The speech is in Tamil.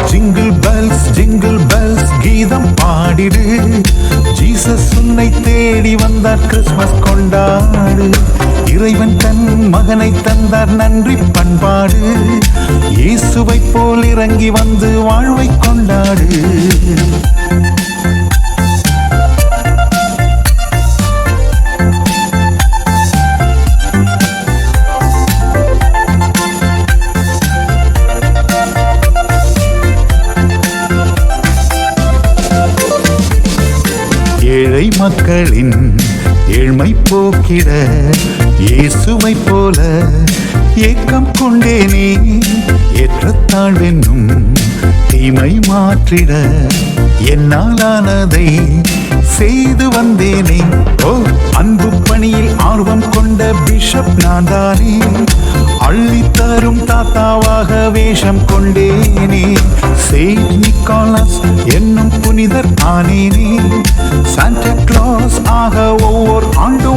ஜிங்கிள் பெல்ஸ் கீதம் பாடிடு. ஜீசஸ் உன்னை தேடி வந்தார், கிறிஸ்மஸ் கொண்டாடு. இறைவன் தன் மகனை தந்தார், நன்றி பண்பாடு. இயேசுவை போல் இறங்கி வந்து வாழ்வை கொண்டாடு. ஏழை மக்களின் ஏழ்மை போக்கிட இயேசுவை போல ஏக்கம் கொண்டேனே. ஏற்றத்தாழ்வென்னும் தீமை மாற்றிட என்னாலானதை செய்து வந்தேனே. ஓ, அன்பு பணியில் ஆர்வம் கொண்ட பிஷப் நான் தானே. அள்ளி தரும் தாத்தாவாக வேஷம் கொண்டேனே. செயின்ட் நிக்கோலஸ் என்னும் புனிதர் ஆனேனே. சாண்டா கிளாஸ் ஆக ஒவ்வொரு ஆண்டும்